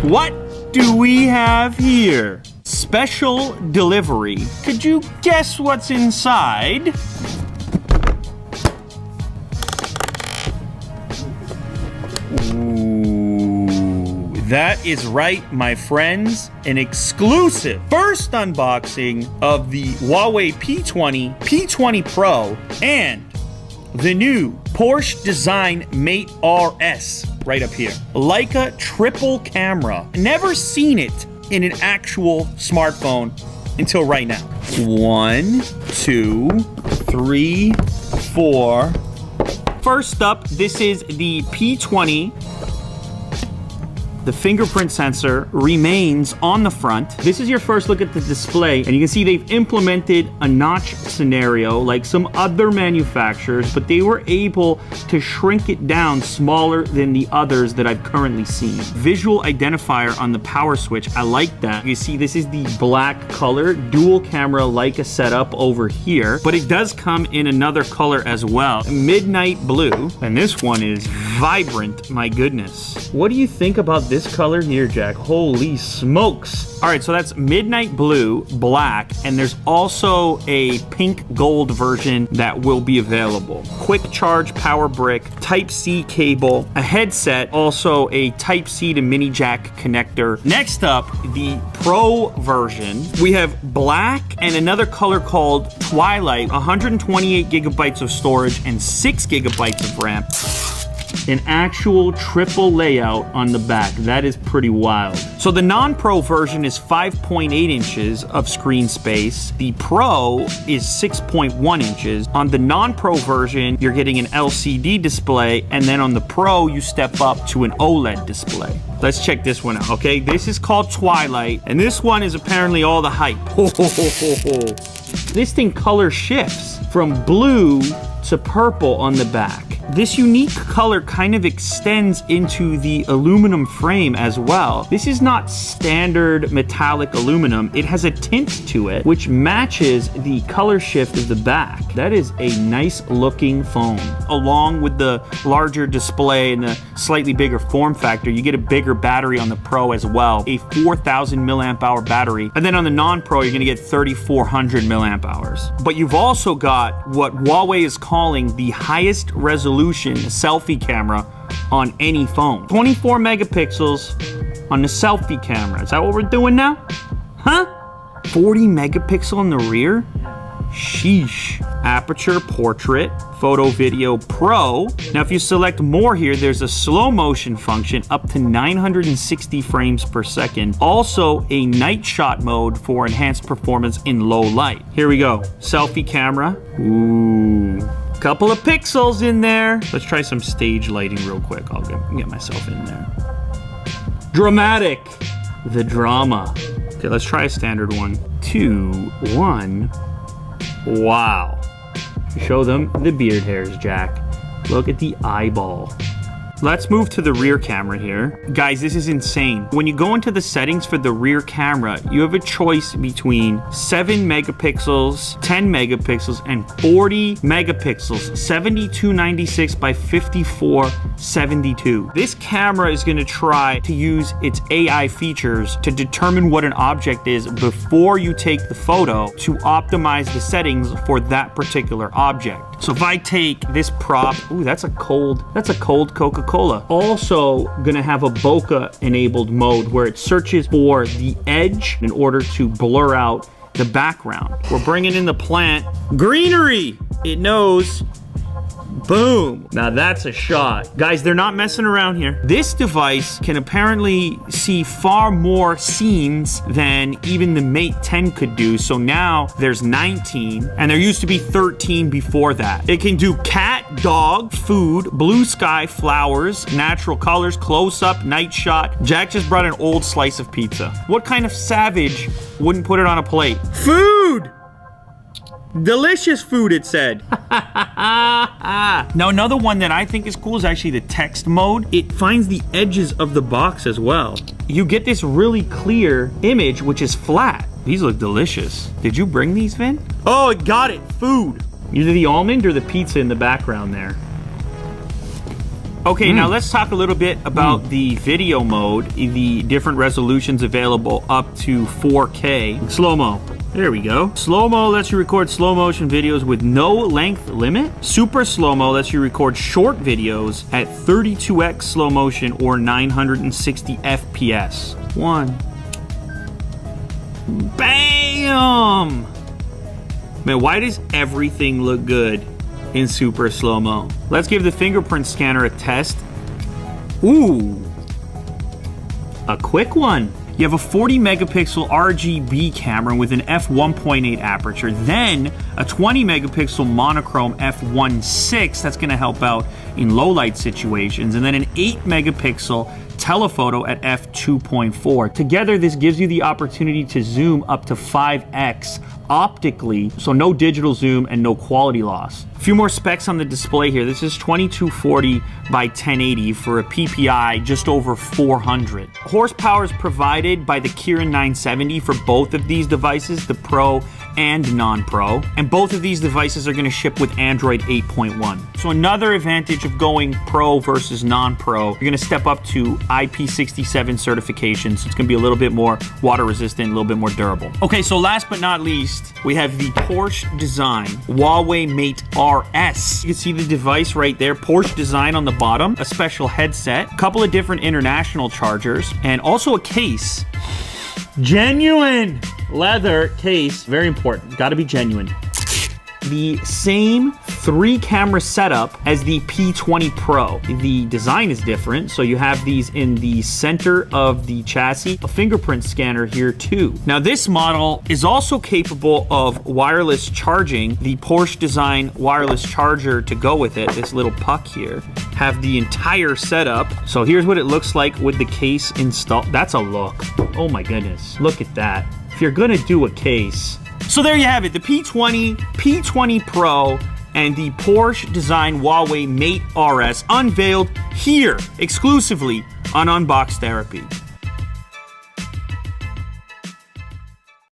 What do we have here? Special delivery. Could you guess what's inside? Ooh, that is right, my friends. An exclusive first unboxing of the Huawei P20, P20 Pro, and the new Porsche Design Mate RS right up here. Leica triple camera. Never seen it in an actual smartphone until right now. 1, 2, 3, 4. First up, this is the P20. The fingerprint sensor remains on the front. This is your first look at the display, and you can see they've implemented a notch scenario like some other manufacturers, but they were able to shrink it down smaller than the others that I've currently seen. Visual identifier on the power switch, I like that. You see this is the black color, dual camera Leica setup over here, but it does come in another color as well, midnight blue, and this one is vibrant, my goodness. What do you think about this color here, Jack? Holy smokes. All right, so that's midnight blue, black, and there's also a pink gold version that will be available. Quick charge power brick, Type-C cable, a headset, also a Type-C to mini jack connector. Next up, the Pro version. We have black and another color called Twilight, 128 gigabytes of storage and 6 gigabytes of RAM. An actual triple layout on the back. That is pretty wild. So the non-Pro version is 5.8 inches of screen space. The Pro is 6.1 inches. On the non-Pro version, you're getting an LCD display, and then on the Pro, you step up to an OLED display. Let's check this one out, okay? This is called Twilight, and this one is apparently all the hype. This thing color shifts from blue to purple on the back. This unique color kind of extends into the aluminum frame as well. This is not standard metallic aluminum. It has a tint to it, which matches the color shift of the back. That is a nice looking phone. Along with the larger display and the slightly bigger form factor, you get a bigger battery on the Pro as well, a 4,000 milliamp hour battery. And then on the non-Pro, you're gonna get 3,400 milliamp hours. But you've also got what Huawei is calling the highest resolution selfie camera on any phone. 24 megapixels on the selfie camera. Is that what we're doing now? Huh? 40 megapixel in the rear? Sheesh. Aperture portrait, photo video Pro. Now if you select more here, there's a slow motion function up to 960 frames per second. Also a night shot mode for enhanced performance in low light. Here we go. Selfie camera. Ooh. Couple of pixels in there. Let's try some stage lighting real quick. I'll get myself in there. Dramatic. The drama. Okay, let's try a standard one. 2, 1. Wow. Show them the beard hairs, Jack. Look at the eyeball. Let's move to the rear camera here. Guys, this is insane. When you go into the settings for the rear camera, you have a choice between 7 megapixels, 10 megapixels, and 40 megapixels, 7296 by 5472. This camera is going to try to use its AI features to determine what an object is before you take the photo to optimize the settings for that particular object. So if I take this prop, ooh, that's a cold Coca-Cola. Also gonna have a bokeh enabled mode where it searches for the edge in order to blur out the background. We're bringing in the plant. Greenery! It knows. Boom. Now that's a shot. Guys, they're not messing around here. This device can apparently see far more scenes than even the Mate 10 could do. So now there's 19, and there used to be 13 before that. It can do cat, dog, food, blue sky, flowers, natural colors, close-up, night shot. Jack just brought an old slice of pizza. What kind of savage wouldn't put it on a plate? Food! Delicious food, it said. Now, another one that I think is cool is actually the text mode. It finds the edges of the box as well. You get this really clear image, which is flat. These look delicious. Did you bring these, Vin? Oh, it got it. Food. Either the almond or the pizza in the background there. Okay, now let's talk a little bit about the video mode, the different resolutions available up to 4K. Slow-mo. There we go. Slow-mo lets you record slow motion videos with no length limit. Super slow-mo lets you record short videos at 32x slow motion or 960 FPS. Bam! Man, why does everything look good in super slow-mo? Let's give the fingerprint scanner a test. Ooh, a quick one. You have a 40 megapixel RGB camera with an f1.8 aperture, then a 20 megapixel monochrome f1.6 that's going to help out in low light situations, and then an 8 megapixel telephoto at f2.4. Together, this gives you the opportunity to zoom up to 5x optically, so no digital zoom and no quality loss. A few more specs on the display here. This is 2240 by 1080 for a PPI just over 400. Horsepower is provided by the Kirin 970 for both of these devices, the Pro and non-Pro, and both of these devices are going to ship with Android 8.1. So another advantage of going Pro versus non-Pro, you're going to step up to IP67 certification, so it's going to be a little bit more water resistant, a little bit more durable. Okay, so last but not least, we have the Porsche Design Huawei Mate RS. You can see the device right there, Porsche Design on the bottom, a special headset, a couple of different international chargers, and also a case. Genuine leather case, very important, gotta be genuine. The same 3-camera setup as the P20 Pro. The design is different, so you have these in the center of the chassis. A fingerprint scanner here too. Now this model is also capable of wireless charging. The Porsche Design wireless charger to go with it, this little puck here, have the entire setup. So here's what it looks like with the case installed. That's a look. Oh my goodness, look at that. If you're gonna do a case. So there you have it, the P20, P20 Pro, and the Porsche Design Huawei Mate RS unveiled here exclusively on Unbox Therapy.